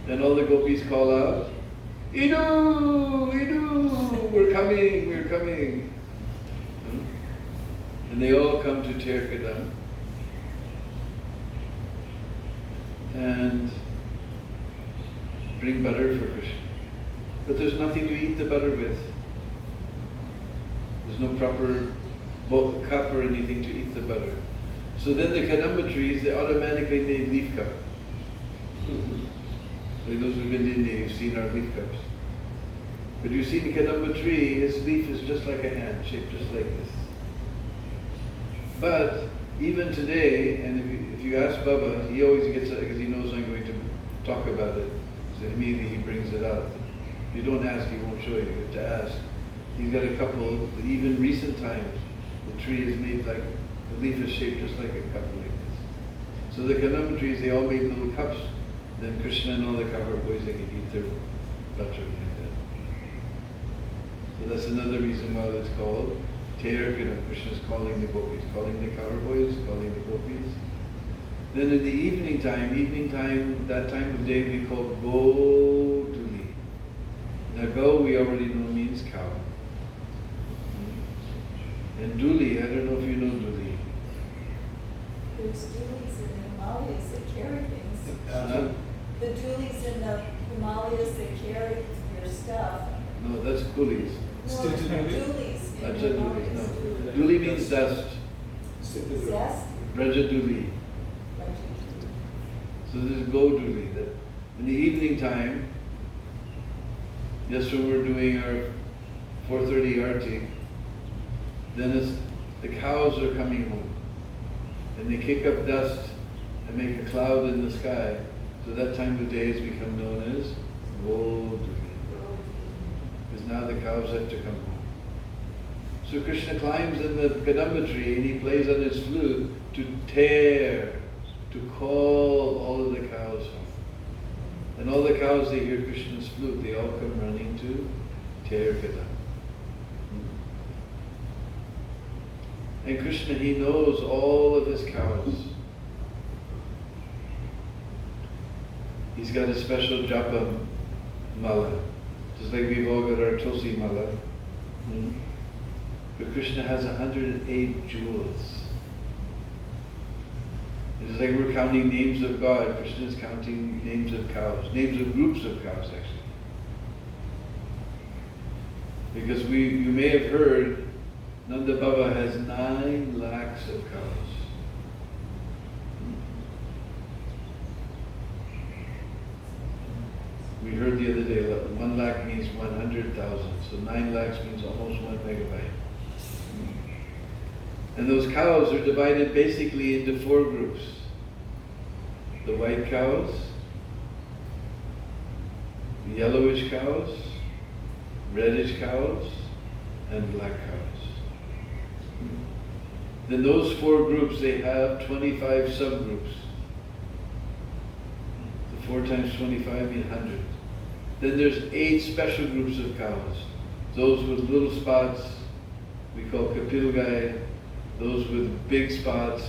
Then all the gopis call out, Idu, Idu, we're coming, we're coming. And they all come to Terkada and bring butter for Krishna. But there's nothing to eat the butter with. There's no proper cup or anything to eat the butter. So then the kadamba trees, they automatically need leaf cup. Like those who've been to India, you've seen our leaf cups. But you see the kadamba tree, its leaf is just like a hand, shaped just like this. But even today, and if you ask Baba, he always gets it because he knows I'm going to talk about it. So immediately he brings it out. If you don't ask, he won't show you. You have to ask. He's got a couple, even recent times, the tree is made like, the leaf is shaped just like a cup like this. So the kadamba trees, they all made little cups. Then Krishna and all the cover boys, they can eat their butter like that. So that's another reason why it's called Terkada. Krishna's calling the gopis, calling the cover boys, calling the gopis. Then in the evening time, that time of day we call Go-Duli. Now go, we already know means cow. And Duli, I don't know if you know Duli. There's doolies in the Himalayas that carry things. The doolies in the Himalayas that carry your stuff. No, that's coolies. No, doolies in the Himalayas. No. Duli means dust. Zest? Vraja Duli. So this is Go-Duli. That in the evening time, just when we're doing our 4:30 arti, then the cows are coming home. And they kick up dust and make a cloud in the sky. So that time of day has become known as Go-Duli. Because now the cows have to come home. So Krishna climbs in the kadamba tree and he plays on his flute to tear, to call all of the cows home. And all the cows, they hear Krishna's flute, they all come running to Terkada. And Krishna, he knows all of his cows. He's got a special japa mala, just like we've all got our tulsi mala. But Krishna has 108 jewels. It's like we're counting names of God. Krishna is counting names of cows, names of groups of cows actually. Because you may have heard, Nanda Baba has 9 lakhs of cows. We heard the other day that 1 lakh means 100,000, so 9 lakhs means almost 1 megabyte. And those cows are divided basically into 4 groups. The white cows, the yellowish cows, reddish cows, and black cows. Then those 4 groups, they have 25 subgroups. The 4 times 25 means 100. Then there's 8 special groups of cows. Those with little spots, we call Kapilgai. Those with big spots.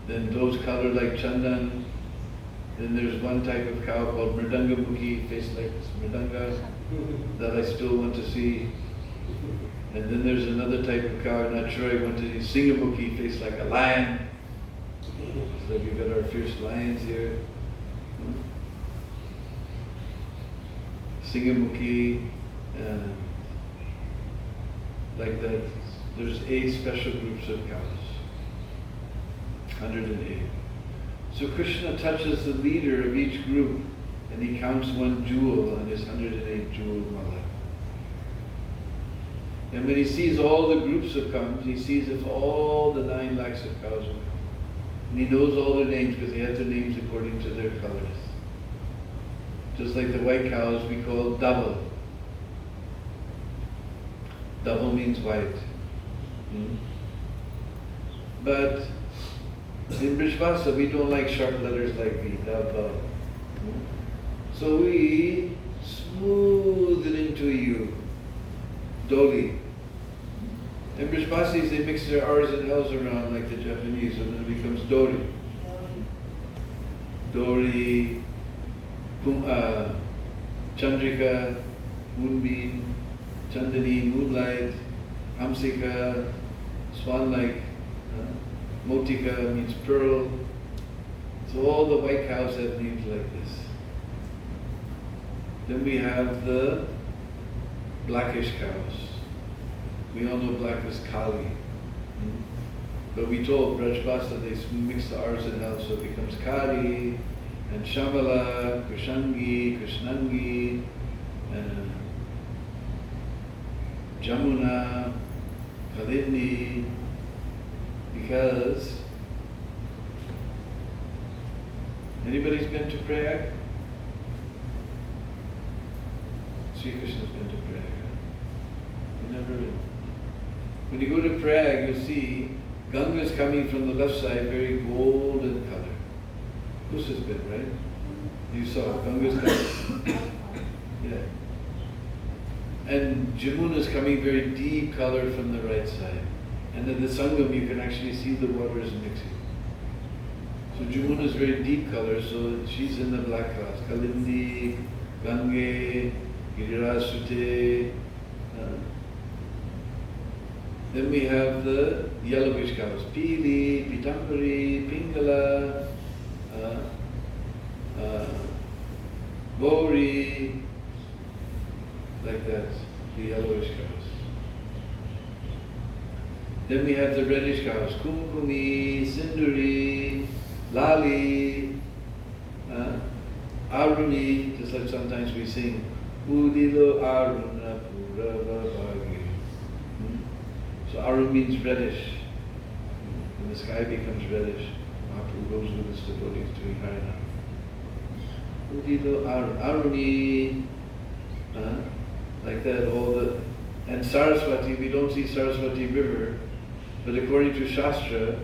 Then those colored like chandan. Then there's one type of cow called Mridanga-mukhi, faced like Mridanga, that I still want to see. And then there's another type of cow, I'm not sure I want to see, Singamukhi, faced like a lion. So we've got our fierce lions here. Singamukhi, and like that. There's 8 special groups of cows. 108. So Krishna touches the leader of each group and he counts 1 jewel on his 108 jewel mala. And when he sees all the groups of cows, he sees if all the 9 lakhs of cows will come. And he knows all their names because they have their names according to their colors. Just like the white cows we call double. Double means white. But in Brishvasa, we don't like sharp letters like V, Dava. So we smooth it into you, Doli. And Brishvasis, they mix their R's and L's around like the Japanese, and then it becomes Doli. Dori, Chandrika, moonbeam, Chandani, moonlight, Hamsika, swan-like, Motika means pearl. So all the white cows have names like this. Then we have the blackish cows. We all know black is Kali. But we told Brajbasta they mix the R's and L's, so it becomes Kali, and Shamala, Krishangi, Krishnangi, Jamuna, Kalindi, because anybody's been to Prayag? Sri Krishna's been to Prayag. You never been. When you go to Prayag, you'll see Ganga is coming from the left side, very golden color. This has been, right? You saw Ganga's coming. Yeah. And Jamuna is coming very deep color from the right side. And then the Sangam, you can actually see the waters mixing. So Jamuna is very deep color, so she's in the black class. Kalindi, Gange, Girirasute. Then we have the yellowish cows. Pili, Pitambari, Pingala, Bori, like that, the yellowish cows. Then we have the reddish cows, Kumkumi, Sinduri, Lali, Aruni, just like sometimes we sing, Udilo Aruna Purava Bhagi. So Arun means reddish. When the sky becomes reddish, Mahaprabhu goes with his devotees doing Harinam. Udilo Aruni, like that, all the, and Saraswati, we don't see Saraswati river, but according to Shastra,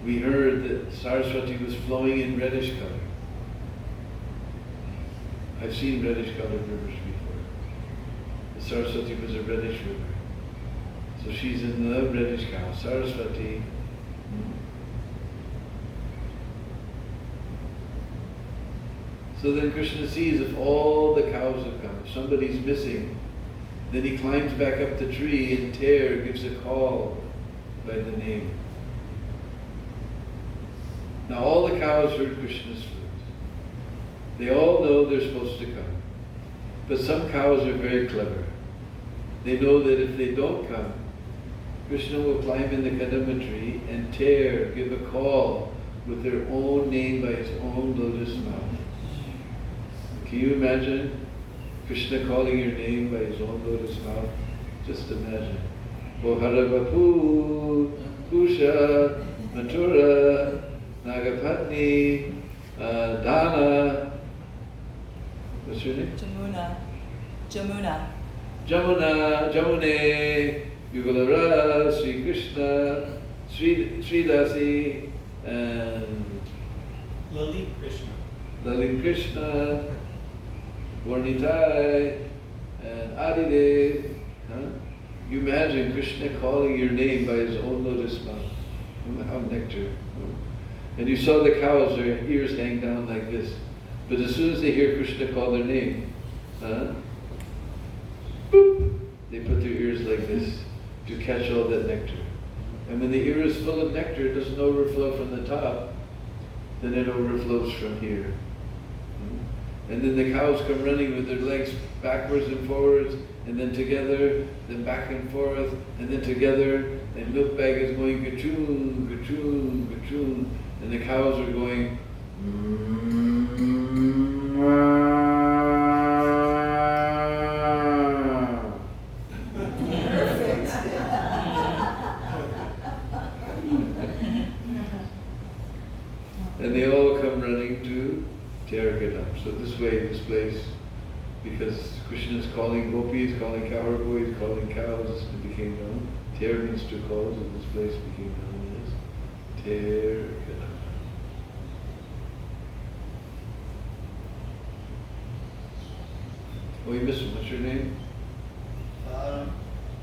we heard that Saraswati was flowing in reddish color. I've seen reddish colored rivers before. The Saraswati was a reddish river. So she's in the reddish cow, Saraswati. So then Krishna sees if all the cows have come, if somebody's missing, then he climbs back up the tree and Ter gives a call by the name. Now all the cows heard Krishna's flute. They all know they're supposed to come. But some cows are very clever. They know that if they don't come, Krishna will climb in the kadamba tree and Ter give a call with their own name by his own lotus mouth. Can you imagine Krishna calling your name by his own lotus mouth? Just imagine. Boharavapu, Kusha, Mathura, Nagapatni, Dana. What's your name? Jamuna. Jamune, Yugalara, Sri Krishna, Sri Dasi, and Lalit Krishna, Varnitai, and Adidev. You imagine Krishna calling your name by his own lotus mouth. How nectar. And you saw the cows, their ears hang down like this. But as soon as they hear Krishna call their name, boop, they put their ears like this to catch all that nectar. And when the ear is full of nectar, it doesn't overflow from the top, then it overflows from here. And then the cows come running with their legs backwards and forwards, and then together, then back and forth, and then together, and milk bag is going ga-choon, ga-choon, ga-choon, and the cows are going and they all come running to Terragadam. So this way, this place, because Krishna is calling gopis, calling cowherd boys, calling cows, it became known. Ter means to call, so this place became known as Terragadam. Oh, you missed one. What's your name?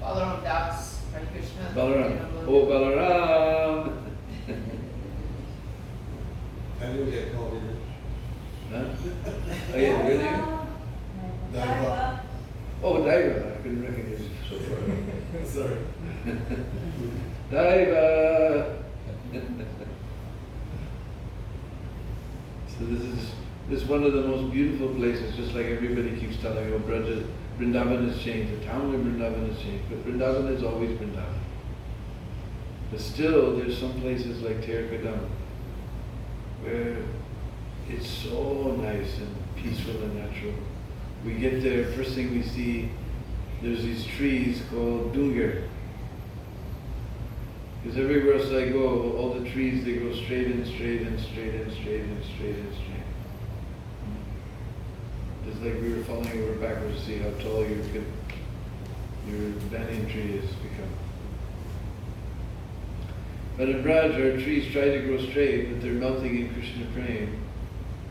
Balaram Das, Hare Krishna. Balaram. Oh, Balaram. I didn't get called in. Huh? Oh yeah, really? Daiva. Oh, Daiva. I couldn't recognize you so far. Sorry. Daiva. So this is one of the most beautiful places, just like everybody keeps telling you, Vraja, Vrindavan has changed, the town of Vrindavan has changed, but Vrindavan is always Vrindavan. But still, there's some places like Terkadam, where it's so nice and peaceful and natural. We get there, first thing we see, there's these trees called dungar. Because everywhere else I go, all the trees, they go straight and straight and straight and straight and straight and straight. It's like we were falling over backwards to see how tall your banyan tree has become. But in Vraja, our trees try to grow straight, but they're melting in Krishna Prem,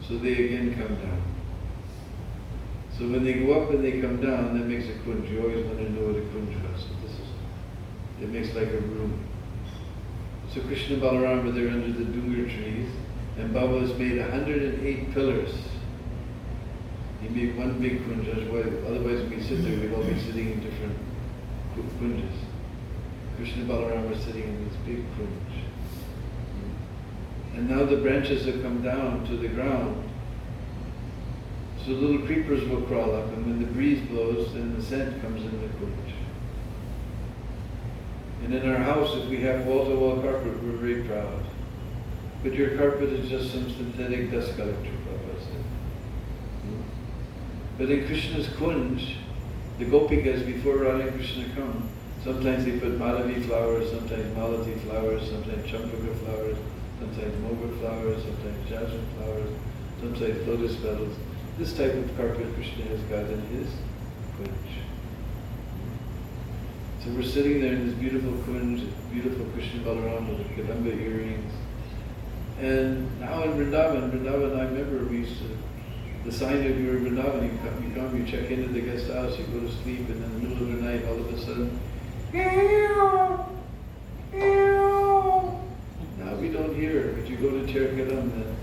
so they again come down. So when they go up and they come down, that makes a kunj. You always want to know what a kunj was. So it makes like a room. So Krishna Balarama, they're under the dungar trees, and Baba has made 108 pillars. He made one big kunj, otherwise when we sit there, we'd all be sitting in different kunjas. Krishna Balarama are sitting in this big kunj. And now the branches have come down to the ground, so little creepers will crawl up, and when the breeze blows, then the scent comes in the kunj. And in our house, if we have wall-to-wall carpet, we're very proud. But your carpet is just some synthetic dust collector, Prabhupada said. But in Krishna's kunj, the gopikas, before Radha and Krishna come, sometimes they put Madhavi flowers, sometimes Malati flowers, sometimes Champaka flowers, sometimes Moga flowers, sometimes Jasmine flowers, sometimes lotus petals. This type of carpet Krishna has got in his kunj. So we're sitting there in this beautiful kunj, beautiful Krishna Balarama with Kadamba earrings. And now in Vrindavan, I remember we used to, the sign of your Vrindavan, you check into the guest house, you go to sleep, and in the middle of the night, all of a sudden, now we don't hear, but you go to Terkadam then,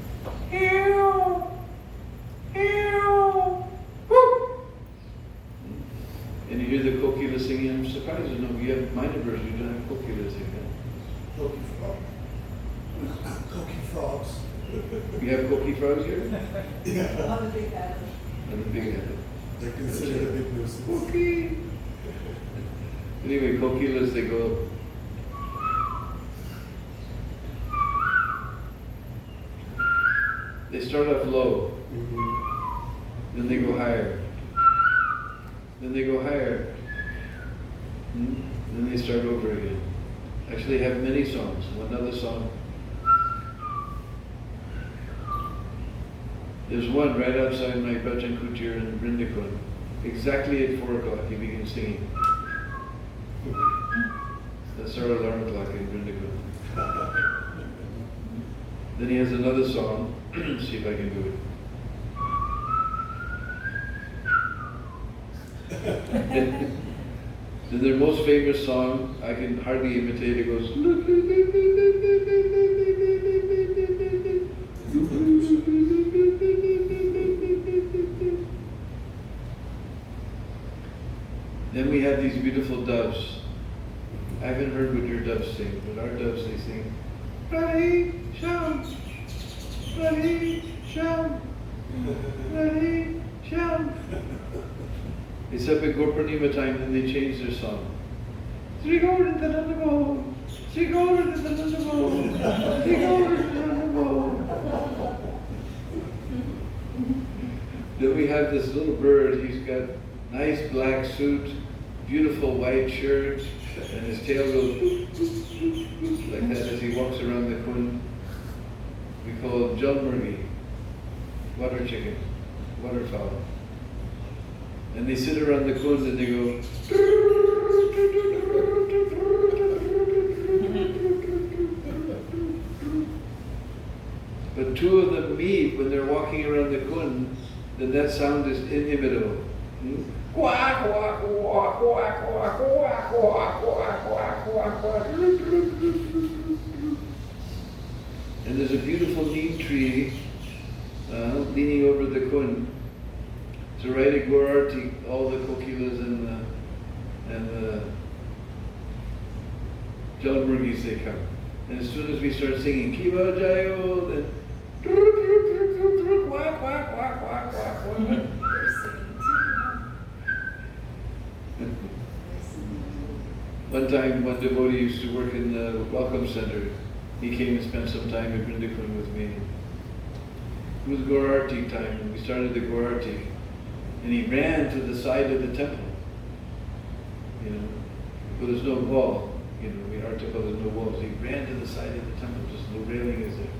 and you hear the kokila singing. I'm surprised, you know, we have minor birds, we don't have kokila singing. Cocky frogs. We have koki frogs here? Yeah. On the big island. On the big head. They're considered a big nuisance. Koki! Anyway, kokilas, they go. They start off low, then they go higher. Then they go higher, then they start over again. Actually, they have many songs. One other song. There's one right outside my bhajan kutir in Vrindakun. Exactly at 4 o'clock, he begins singing. That's our alarm clock in Vrindakun. Then he has another song. See if I can do it. Then their most famous song, I can hardly imitate, it goes. Then we have these beautiful doves. I haven't heard what your doves sing, but our doves, they sing, Radhe Shyam, Radhe Shyam, Radhe Shyam. Except at Gopurnima time, then they change their song. Sri Gaurindhanandamo, Sri Gaurindhanandamo, Sri Gaurindhanandamo. Then we have this little bird, he's got nice black suit, beautiful white shirt, and his tail goes like that as he walks around the kund. We call it jalmurgi, water chicken, waterfowl. And they sit around the kund and they go. But two of them meet when they're walking around the kund, then that sound is inimitable. Quack, quack, quack, quack, quack, quack, quack, quack, quack, quack, quack. And there's a beautiful neem tree leaning over the kun to write a Gorarti, all the kokilas and the Jalamurgis, they come. And as soon as we start singing Kiva Jayo, then quack, quack, quack, quack, quack, quack. They're singing too. One time, one devotee used to work in the Welcome Center. He came and spent some time in Vrindakun with me. It was Gorarti time, and we started the Gorarti. And he ran to the side of the temple. You know, but there's no wall. You know, our temple, there's no walls. He ran to the side of the temple, just no railing is there.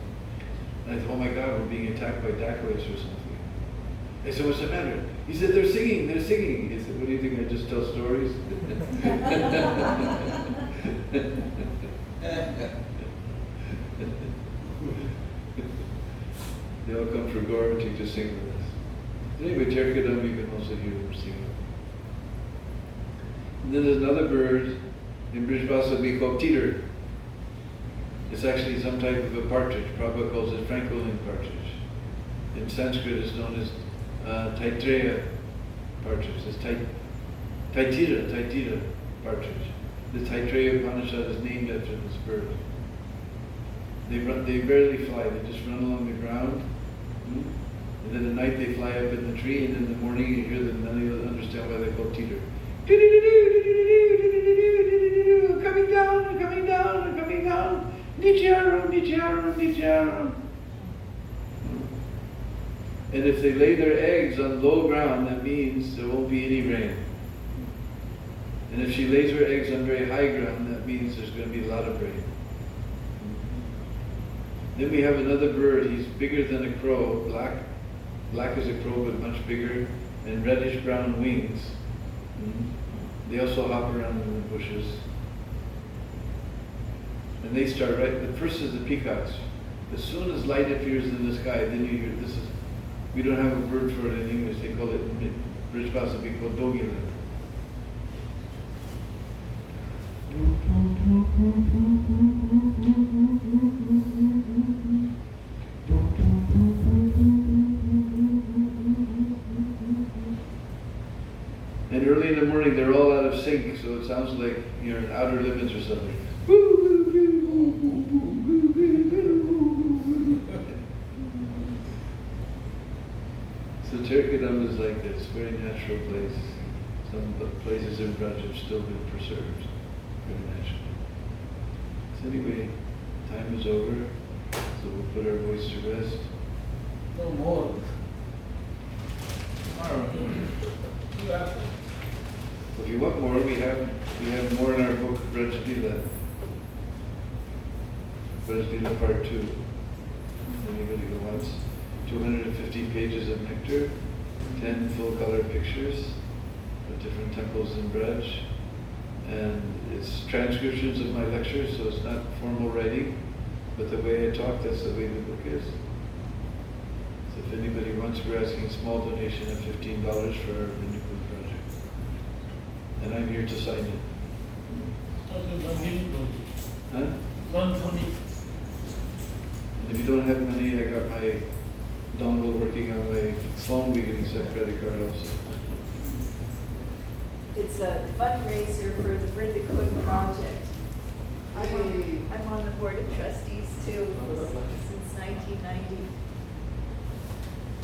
And I thought, oh my God, we're being attacked by dacoits or something. I said, what's the matter? He said, they're singing, they're singing. He said, what do you think, I just tell stories? They all come for Gorarti to sing with us. Anyway, Terkadam, you can also hear them singing. And then there's another bird in Brijbasa we call teeter. It's actually some type of a partridge. Prabhupada calls it Francolin partridge. In Sanskrit it's known as Taitreya partridge. It's Taitira partridge. The Taitreya Upanishad is named after this bird. They barely fly, they just run along the ground. And then at night they fly up in the tree, and in the morning you hear them, and then you'll understand why they're called teeter. Coming down, I'm coming down, I'm coming down. Nicharam, Nicharam, Nicharam. And if they lay their eggs on low ground, that means there won't be any rain. And if she lays her eggs on very high ground, that means there's going to be a lot of rain. Then we have another bird. He's bigger than a crow, black as a crow, but much bigger, and reddish brown wings. They also hop around in the bushes. And they start right, the first is the peacocks. As soon as light appears in the sky, then you hear, this is, we don't have a word for it in English, they call it, in Brijbasa, we call dogila. And early in the morning, they're all out of sync, so it sounds like you're in Outer Limits or something. So Terkadam is like this, very natural place. Some places in Vraja have still been preserved, very naturally. So anyway, time is over, so we'll put our voice to rest. No more. Tomorrow. If you want more, we have more in our book, Vraja Lila. Vraja Lila Part 2. Anybody who wants. 250 pages of nectar, 10 full-color pictures of different temples in Braj, and it's transcriptions of my lectures, so it's not formal writing, but the way I talk, that's the way the book is. So if anybody wants, we're asking a small donation of $15 for our Vindakun project. And I'm here to sign it. Huh? And if you don't have money, I got my dongle working on my phone. We can accept credit card also. It's a fundraiser for the Vrindakun project. I'm on the board of trustees too, since 1990.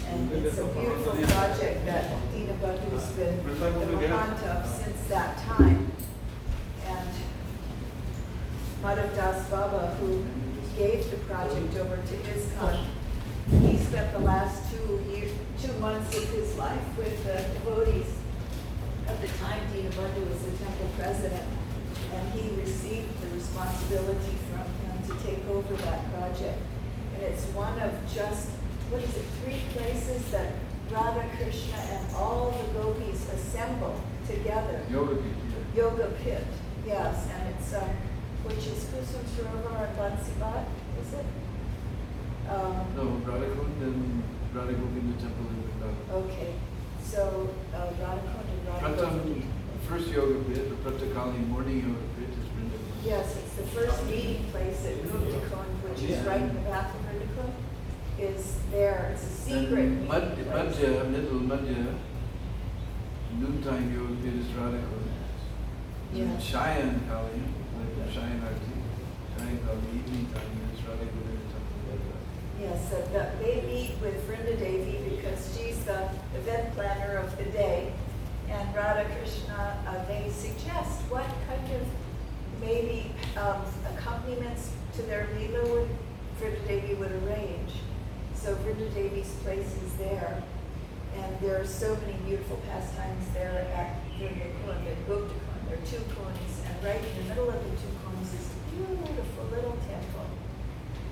And it's a beautiful project that Deena Bandhu has been the mahant of since that time. And Madhav Das Baba, who gave the project over to Iskcon, he spent the last 2 months of his life with the devotees. At the time, Deena Bandhu was the temple president, and he received the responsibility from him to take over that project. And it's one of just, 3 places that Radha Krishna and all the gopis assemble together. Yoga Pit. Yoga Pit, yes, and it's which is Kusum Sarovar and Bansibat, is it? No, Radhakund and Radha Govinda Temple in Vrindavan. Okay, so Radhakund and Radha Pratam, Govinda. first yoga pit, the Pratakali morning yoga pit is Vrindavan. Yes, it's the first meeting place at Vrindakun, which is right in the back of Vrindakun. is there. It's a secret And meeting place. Madhya, noontime you will get his Radha Kund. Yeah. Cheyenne Kali, like Cheyenne Arti. Cheyenne Kali, evening time, is Radha Kund and something like that. Yes, so they meet with Vrinda Devi because she's the event planner of the day. And Radha Krishna, they suggest what kind of maybe accompaniments to their Leela would Vrinda Devi would arrange. So Vrinda Devi's place is there. And there are so many beautiful pastimes there at Vrinda Kund and Gupta Kund. There are two kunds, and right in the middle of the two kunds is a beautiful little temple.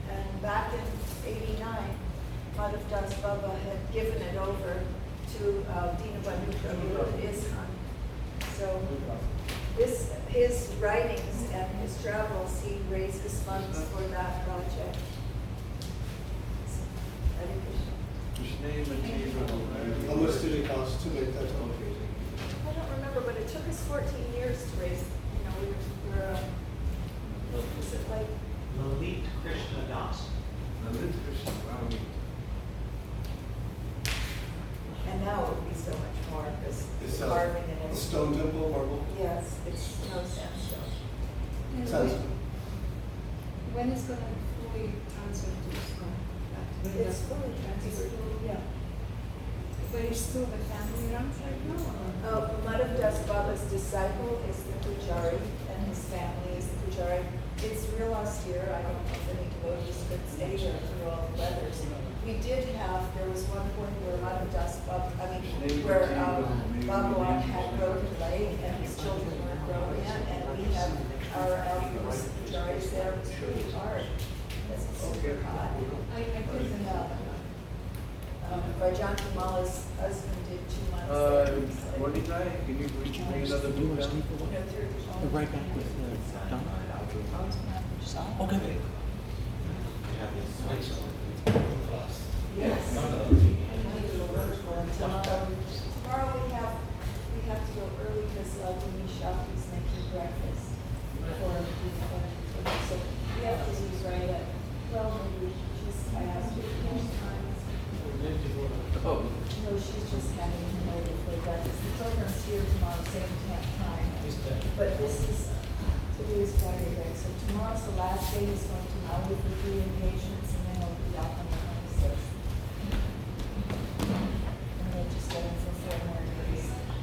And back in '89, Madhav Das Baba had given it over to Deena Bandhu Prabhu at Iskcon. So his writings and his travels, he raises funds for that project. Hare Krishna. Krishna Mati How much did it cost to make that one? Okay. I don't remember, but it took us 14 years to raise, we were was it like, Lalit Krishna Das. Lalit Krishna, wow. and now it would be so much more because It's carving and a everything. stone temple, marble? Yes, it's no sandstone. Sandstone. When is gonna be fully transferred to Iskcon? It's fully transferred, yeah. But it's still the family runs right now, or? Madhav Das Baba's disciple is the Pujari, and his family is the Pujari. It's real austere. I don't know if any devotees could stay there through all the weathers. We did have, there was one point where Madhav Das Baba, where Bhagwan had broken leg and his children weren't growing yet, and we have our alphas, Pujaris there. It was really hard. It's super hot. I couldn't know. Vraja Kamala's husband did 2 months there. Monica, can you bring another book down? Right back with Don. Okay. Yes. Tomorrow we have to go early because Lavini Shafi's making breakfast for so we have to leave right at, well, maybe I asked her if she has time. Oh, No, she's just having him over for breakfast. The program's here tomorrow, same time. But this is, today is Friday, right? So tomorrow's the last day he's going to Maui for 3 engagements.